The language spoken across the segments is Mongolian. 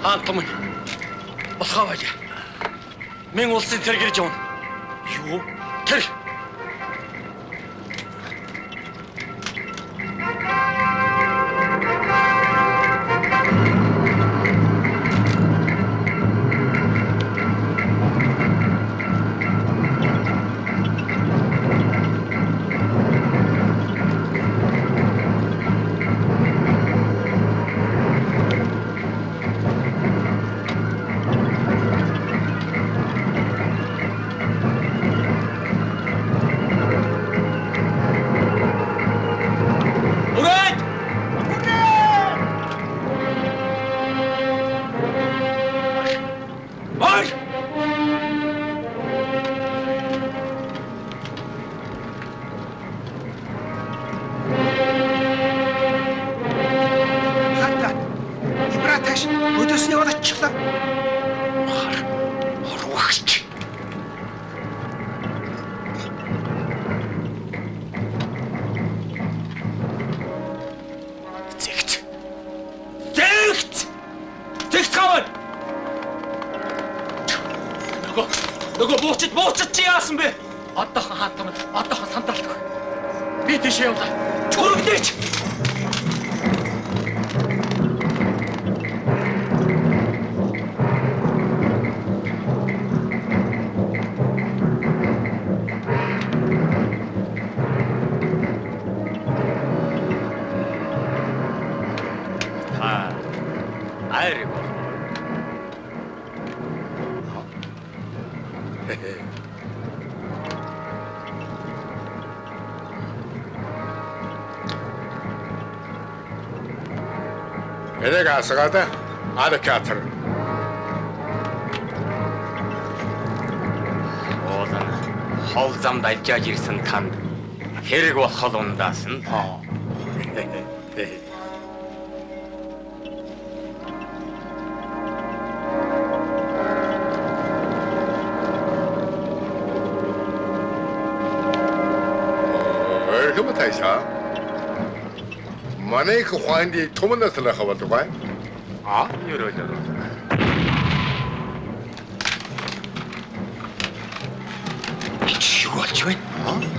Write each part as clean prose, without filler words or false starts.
Хаан том нь болохоо байлаа. Мен улсын цэрэг ирж явна. Юу? Тэр нөгөө буучид чи яасан бэ? Одоохон хаан том одоохон сандралдаг. Би тийш явлаа. Чөрөгдөөч. Айрыг. Энийг асгаад адвокатор. Уулан хол замд ажиллаж ирсэн танд хэрэг болох ундаас нь Тайса. Манай их хуанди томнос л хаваад байгаа. Ерөөлөө. Чи юу болж байна?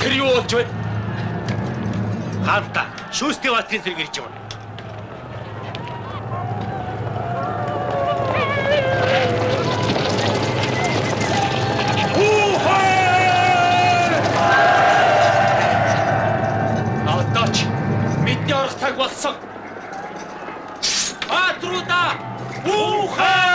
Тэр юу болж байна? Хаанта Шүүстэй баатрын зэрэг ирж байна. Алдаач бидний орох цаг болсон. Баатруудаа үхээ!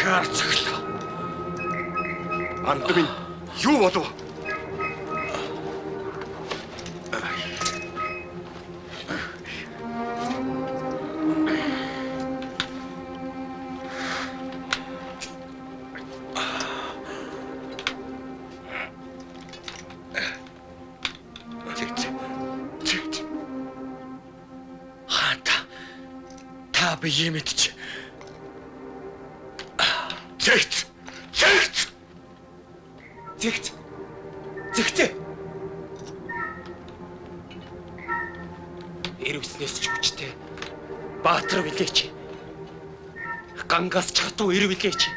Шаар цаглаа. Андмын юу болов? Та бие мэдчих. Зэгтээ. Ирвснээс ч хүчтэй. Баатар билээч. Гангаас ч хатуу ир билээч.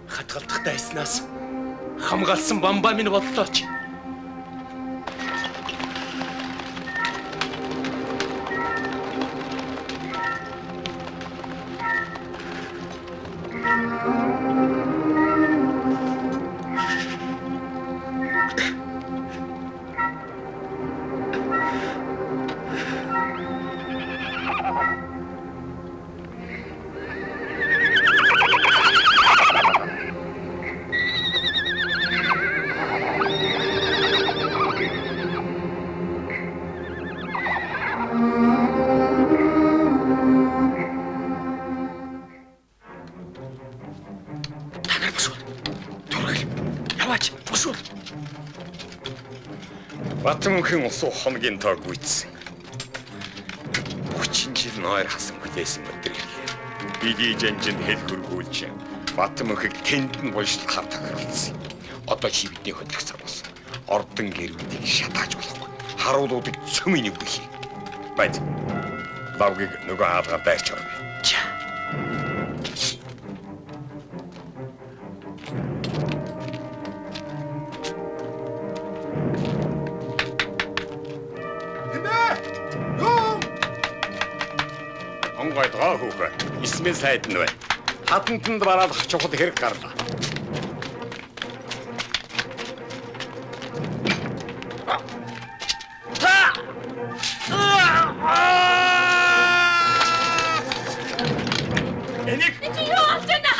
Хатгалдах дайснаас хамгаалсан бамбаа минь боллооч. бушуул. Тургал. Яваач бушуул. Батмөнхөн усуу хоногийн тоог үйдсэн. 30 жил нойр хасан хүлээсэн өдөр ирлээ. Бидний жанжинд хэл хөргүүлж Батмөнхийг тэнд нь булшлахаар тохируулсан. Одоо чи бидний хөдөлгцөр болсон. Ордон гэрүүдийг шатааж болохгүй. Харуулуудыг цөмийн үгүй. Бац. Лавгийг нөгөө хаалгаар дайрч орно. Ча. Онгойдгоо хүүхэ. Исмэл сайд нь бай. Хатантанд бараалах чухал хэрэг гарлаа. Энийг Чи юу болж байна?